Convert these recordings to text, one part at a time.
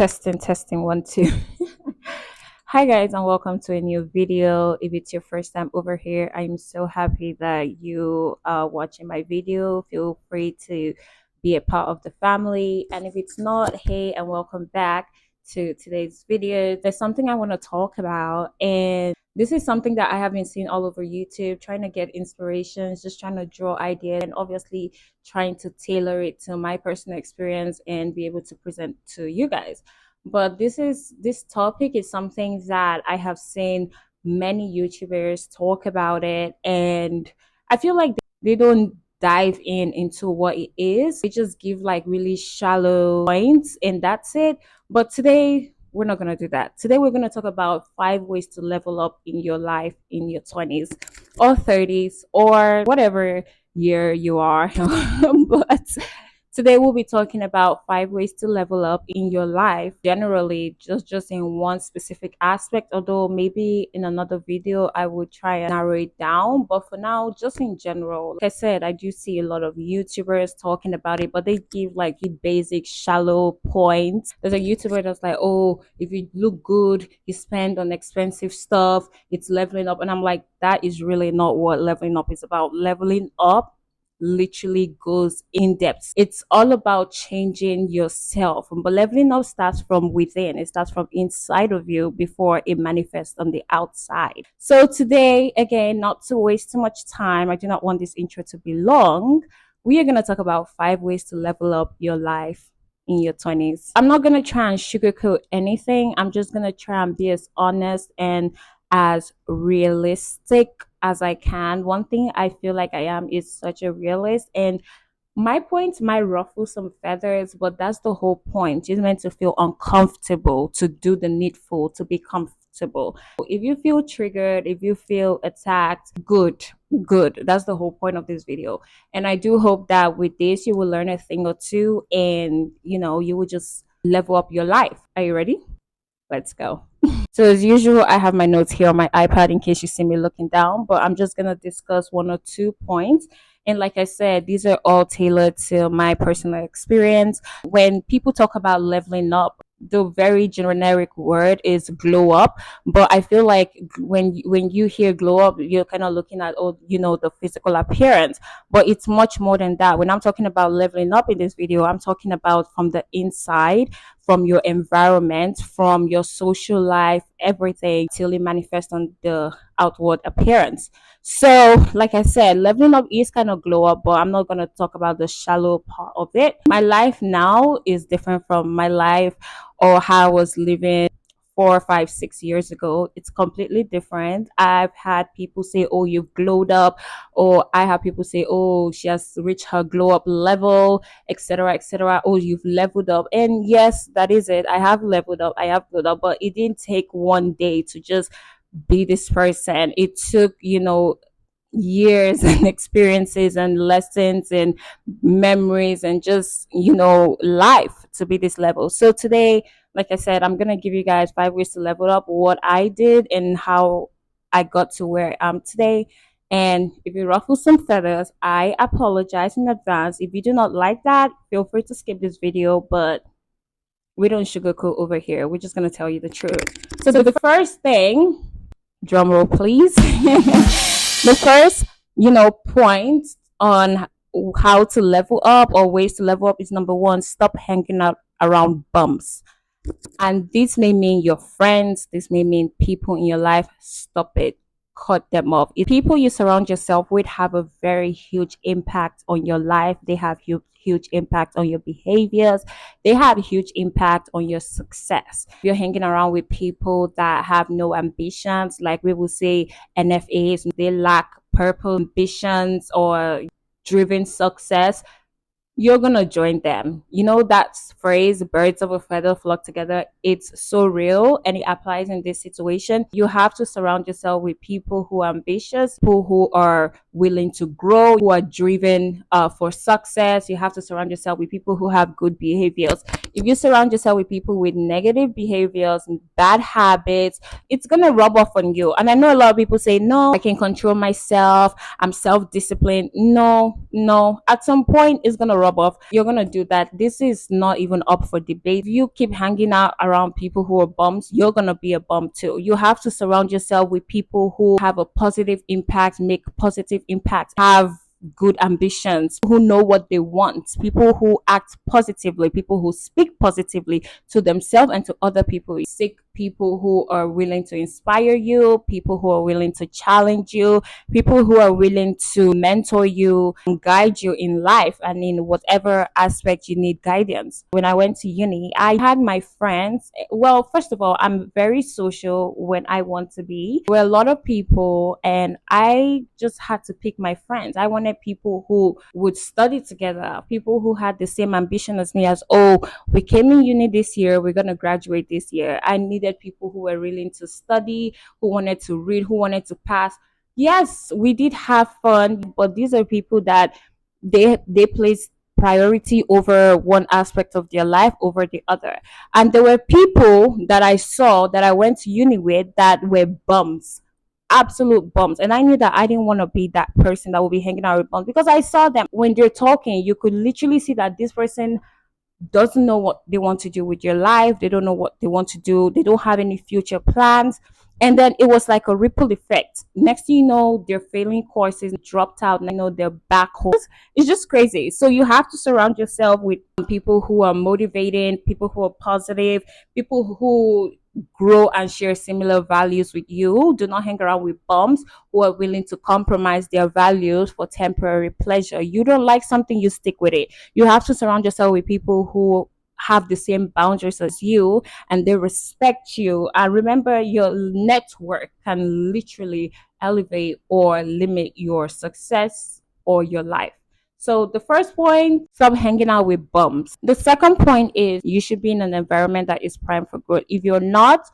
Testing, one, two. Hi, guys, and welcome to a new video. If it's your first time over here, I'm so happy that you are watching my video. Feel free to be a part of the family. And if it's not, hey, and welcome back to today's video. There's something I want to talk about, and this is something that I have been seeing all over YouTube, trying to get inspirations, just trying to draw ideas, and obviously trying to tailor it to my personal experience and be able to present to you guys. But this topic is something that I have seen many YouTubers talk about it, and I feel like they don't dive into what it is. They just give like really shallow points and that's it. But today we're not gonna do that. Today we're gonna talk about 5 ways to level up in your life in your 20s or 30s or whatever year you are. But today we'll be talking about 5 ways to level up in your life, generally, just in one specific aspect. Although maybe in another video I would try and narrow it down, but for now, just in general, like I said, I do see a lot of YouTubers talking about it, but they give like the basic shallow points. There's a YouTuber that's like, oh, if you look good, you spend on expensive stuff, it's leveling up, and I'm like, that is really not what leveling up is about. Leveling up literally goes in depth. It's all about changing yourself. But leveling up starts from within. It starts from inside of you before it manifests on the outside. So today, again, not to waste too much time, I do not want this intro to be long. We are going to talk about 5 ways to level up your life in your 20s. I'm not going to try and sugarcoat anything. I'm just going to try and be as honest and as realistic as I can. One thing I feel like I am is such a realist, and my points might ruffle some feathers, but that's the whole point. You're meant to feel uncomfortable, to do the needful, to be comfortable. If you feel triggered, if you feel attacked, good. That's the whole point of this video. And I do hope that with this, you will learn a thing or two and, you will just level up your life. Are you ready? Let's go. So as usual, I have my notes here on my iPad in case you see me looking down, but I'm just going to discuss 1 or 2 points. And like I said, these are all tailored to my personal experience. When people talk about leveling up, the very generic word is glow up, but I feel like when you hear glow up, you're kind of looking at, oh, the physical appearance, but it's much more than that. When I'm talking about leveling up in this video, I'm talking about from the inside, from your environment, from your social life, everything till it manifests on the outward appearance. So, like I said, leveling up is kind of glow up, but I'm not going to talk about the shallow part of it. My life now is different from my life or how I was living 4, 5, 6 years ago. It's completely different. I've had people say, oh, you've glowed up, or I have people say, oh, she has reached her glow up level, etc., etc. Oh, you've leveled up. And yes, that is it. I have leveled up, I have glowed up, but it didn't take one day to just be this person. It took, years and experiences and lessons and memories and just, life to be this level. So today, like I said, I'm going to give you guys 5 ways to level up, what I did and how I got to where I am today. And if you ruffle some feathers, I apologize in advance. If you do not like that, feel free to skip this video, but we don't sugarcoat over here. We're just going to tell you the truth. So the first thing, drum roll please. The first, point on how to level up or ways to level up is number one, stop hanging out around bums. And this may mean your friends, this may mean people in your life. Stop it. Cut them off. If people you surround yourself with have a very huge impact on your life, they have huge impact on your behaviors, they have a huge impact on your success. If you're hanging around with people that have no ambitions, like we will say NFAs, they lack purple ambitions or driven success, you're gonna join them. You know that phrase, birds of a feather flock together? It's so real and it applies in this situation. You have to surround yourself with people who are ambitious, people who are willing to grow, who are driven for success. You have to surround yourself with people who have good behaviors. If you surround yourself with people with negative behaviors and bad habits, it's gonna rub off on you. And I know a lot of people say, no, I can control myself, I'm self-disciplined. No, no. At some point it's gonna rub off. You're gonna do that. This is not even up for debate. If you keep hanging out around people who are bums, you're gonna be a bum too. You have to surround yourself with people who have a positive impact, make positive impact, have good ambitions, who know what they want, people who act positively, people who speak positively to themselves and to other people. Seek people who are willing to inspire you, people who are willing to challenge you, people who are willing to mentor you and guide you in life and in whatever aspect you need guidance. When I went to uni, I had my friends. Well, first of all, I'm very social when I want to be. There were a lot of people, and I just had to pick my friends. I wanted people who would study together, people who had the same ambition as me, as, oh, we came in uni this year, we're going to graduate this year. I needed people who were willing to study, who wanted to read, who wanted to pass. Yes, we did have fun, but these are people that they place priority over one aspect of their life over the other. And there were people that I saw that I went to uni with that were bums, absolute bums. And I knew that I didn't want to be that person that would be hanging out with bums, because I saw them when they're talking. You could literally see that this person doesn't know what they want to do with your life. They don't know what they want to do. They don't have any future plans. And then it was like a ripple effect. Next thing you know, they're failing courses, dropped out, and I know they're back home. It's just crazy. So you have to surround yourself with people who are motivating, people who are positive, people who grow and share similar values with you. Do not hang around with bums who are willing to compromise their values for temporary pleasure. You don't like something, you stick with it. You have to surround yourself with people who have the same boundaries as you and they respect you. And remember, your network can literally elevate or limit your success or your life. So the first point, stop hanging out with bums. The second point is you should be in an environment that is prime for growth. If you're not,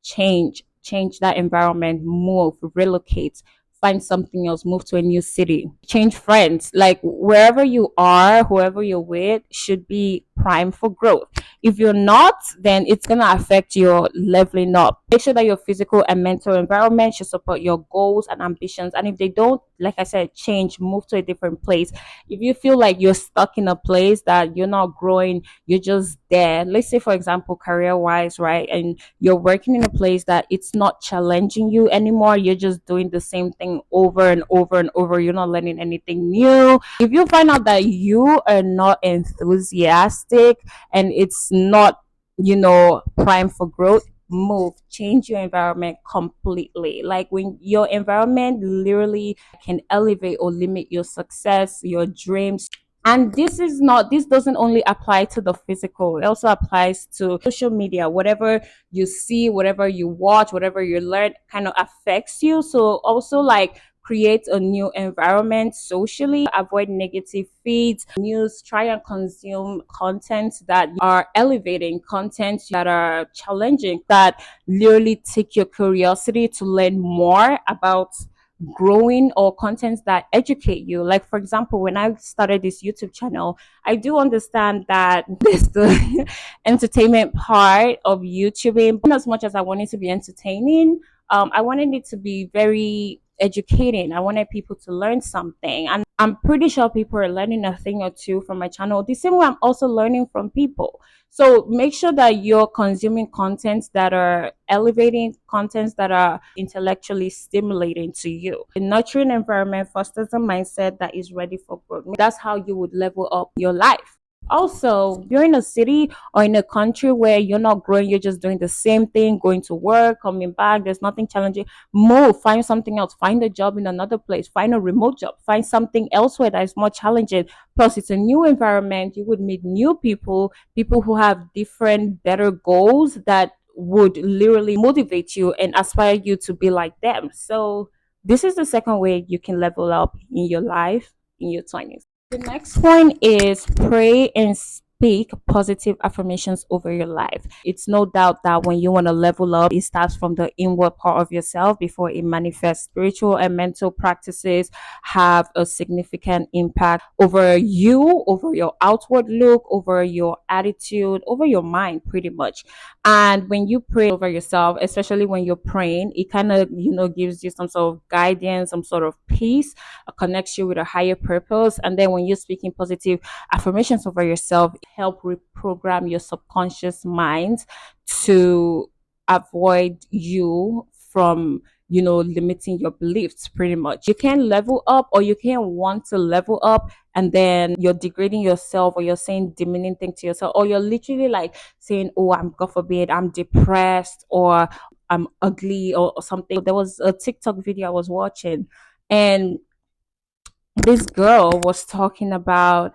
change that environment, move, relocate, find something else, move to a new city, change friends. Like wherever you are, whoever you're with should be prime for growth. If you're not, then it's going to affect your leveling up. Make sure that your physical and mental environment should support your goals and ambitions. And if they don't, like I said, change, move to a different place. If you feel like you're stuck in a place that you're not growing, you're just there. Let's say, for example, career wise, right? And you're working in a place that it's not challenging you anymore. You're just doing the same thing over and over and over. You're not learning anything new. If you find out that you are not enthusiastic and it's not, prime for growth, move, change your environment completely. Like when your environment literally can elevate or limit your success, your dreams. And this doesn't only apply to the physical, it also applies to social media. Whatever you see, whatever you watch, whatever you learn kind of affects you. So also, like, create a new environment socially, avoid negative feeds, news, try and consume content that are elevating, content that are challenging, that literally take your curiosity to learn more about growing, or contents that educate you. Like for example, when I started this YouTube channel, I do understand that there's the entertainment part of YouTubing. But as much as I wanted to be entertaining, I wanted it to be very educating. I wanted people to learn something, and I'm pretty sure people are learning a thing or two from my channel the same way I'm also learning from people. So make sure that you're consuming contents that are elevating, contents that are intellectually stimulating to you. A nurturing environment fosters a mindset that is ready for growth. That's how you would level up your life. Also, you're in a city or in a country where you're not growing, you're just doing the same thing, going to work, coming back, there's nothing challenging. Move, find something else, find a job in another place, find a remote job, find something elsewhere that is more challenging. Plus, it's a new environment, you would meet new people, people who have different, better goals that would literally motivate you and aspire you to be like them. So, this is the second way you can level up in your life in your 20s. The next point is pray and speak positive affirmations over your life. It's no doubt that when you want to level up, it starts from the inward part of yourself before it manifests. Spiritual and mental practices have a significant impact over you, over your outward look, over your attitude, over your mind, pretty much. And when you pray over yourself, especially when you're praying, it kind of, gives you some sort of guidance, some sort of peace, connects you with a higher purpose. And then when you're speaking positive affirmations over yourself, help reprogram your subconscious mind to avoid you from limiting your beliefs. Pretty much, you can level up, or you can want to level up, and then you're degrading yourself, or you're saying demeaning things to yourself, or you're literally like saying, oh, I'm, god forbid, I'm depressed, or I'm ugly, or something. There was a TikTok video I was watching, and this girl was talking about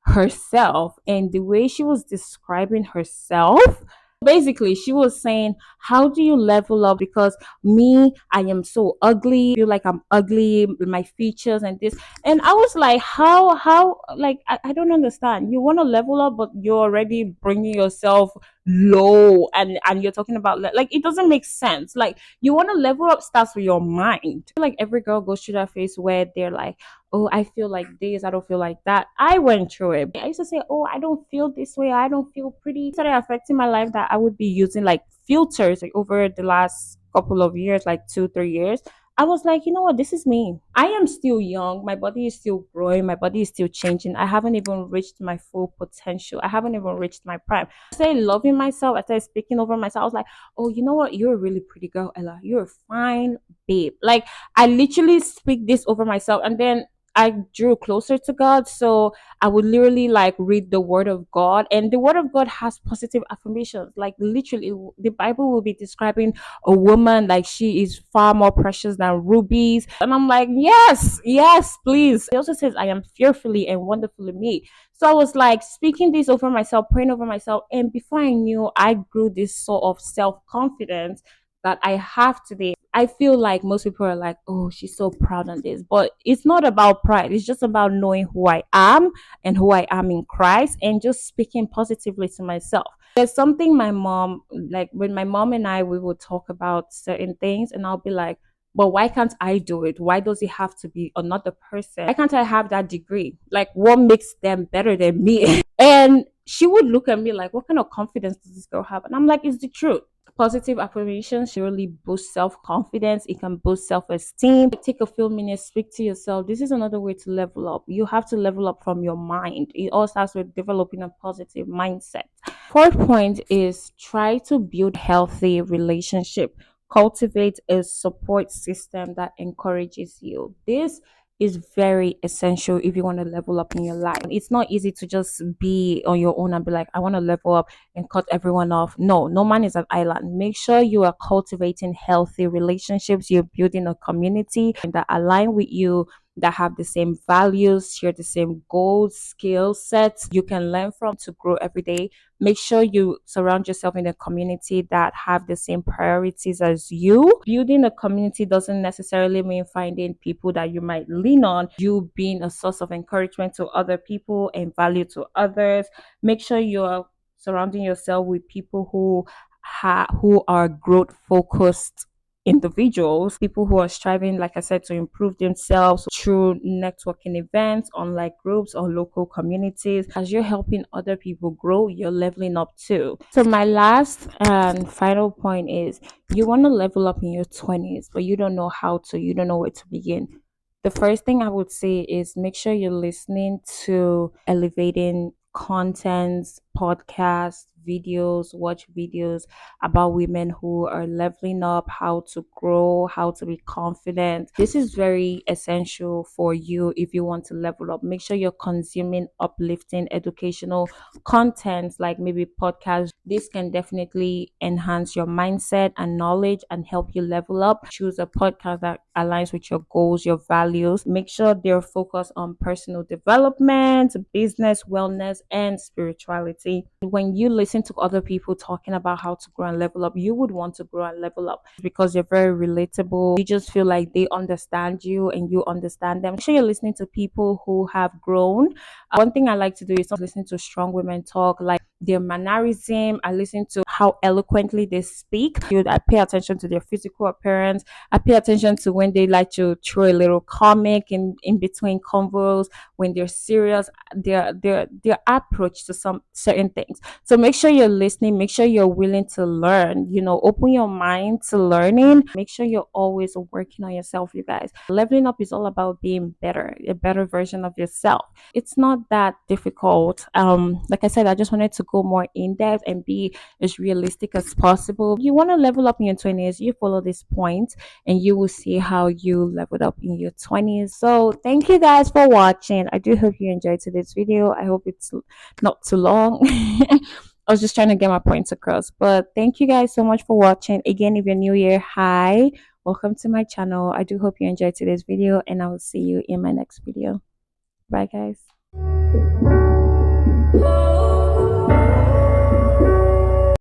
herself, and the way she was describing herself, basically she was saying, how do you level up? Because me, I am so ugly, I feel like I'm ugly, my features and this. And I was like, how, like, I don't understand. You want to level up, but you're already bringing yourself low, and you're talking about, like, it doesn't make sense. Like, you want to level up starts with your mind. I feel like every girl goes through that phase where they're like, oh, I feel like this, I don't feel like that. I went through it. I used to say, oh, I don't feel this way, I don't feel pretty. It started affecting my life that I would be using like filters, like, over the last couple of years, like 2 3 years. I was like, you know what, this is me. I am still young, my body is still growing, my body is still changing. I haven't even reached my full potential, I haven't even reached my prime. I started loving myself, I started speaking over myself. I was like, oh, you know what, you're a really pretty girl, Ella, you're a fine babe. Like, I literally speak this over myself. And then I drew closer to God. So I would literally like read the word of God, and the word of God has positive affirmations. Like, literally, the Bible will be describing a woman like she is far more precious than rubies. And I'm like, yes, yes, please. It also says, I am fearfully and wonderfully made. So I was like speaking this over myself, praying over myself. And before I knew, I grew this sort of self confidence that I have today. I feel like most people are like, oh, she's so proud on this. But it's not about pride. It's just about knowing who I am and who I am in Christ, and just speaking positively to myself. There's something my mom, like when my mom and I, we would talk about certain things, and I'll be like, but why can't I do it? Why does it have to be another person? Why can't I have that degree? Like, what makes them better than me? And she would look at me like, what kind of confidence does this girl have? And I'm like, it's the truth. Positive affirmations really boost self-confidence, it can boost self-esteem. Take a few minutes, speak to yourself. This is another way to level up. You have to level up from your mind. It all starts with developing a positive mindset. Fourth point is, try to build healthy relationship. Cultivate a support system that encourages you. This is very essential if you want to level up in your life. It's not easy to just be on your own and be like, I want to level up and cut everyone off. No, no man is an island. Make sure you are cultivating healthy relationships. You're building a community that align with you, that have the same values, share the same goals, skill sets you can learn from to grow every day. Make sure you surround yourself in a community that have the same priorities as you. Building a community doesn't necessarily mean finding people that you might lean on. You being a source of encouragement to other people and value to others. Make sure you're surrounding yourself with people who are growth focused individuals, people who are striving, like I said, to improve themselves through networking events, online groups, or local communities. As you're helping other people grow, you're leveling up too. So my last and final point is, you want to level up in your 20s, but you don't know how to, you don't know where to begin. The first thing I would say is, make sure you're listening to elevating contents, podcasts, videos, watch videos about women who are leveling up, how to grow, how to be confident. This is very essential for you if you want to level up. Make sure you're consuming uplifting educational content, like maybe podcasts. This can definitely enhance your mindset and knowledge and help you level up. Choose a podcast that aligns with your goals, your values. Make sure they're focused on personal development, business, wellness, and spirituality. reality. When you listen to other people talking about how to grow and level up, you would want to grow and level up because you're very relatable. You just feel like they understand you and you understand them. Make sure you're listening to people who have grown. One thing I like to do is listen to strong women talk, like their mannerism. I listen to how eloquently they speak. I pay attention to their physical appearance. I pay attention to when they like to throw a little comic in between convos, when they're serious, their approach to some certain things. So make sure you're listening, make sure you're willing to learn, open your mind to learning. Make sure you're always working on yourself, you guys. Leveling up is all about being better, a better version of yourself. It's not that difficult. Like I said, I just wanted to go more in depth and be as realistic as possible. You want to level up in your 20s, you follow this point and you will see how you leveled up in your 20s. So thank you guys for watching. I do hope you enjoyed today's video. I hope it's not too long. I was just trying to get my points across. But thank you guys so much for watching. Again, if you're new here, hi. Welcome to my channel. I do hope you enjoyed today's video and I will see you in my next video. Bye guys.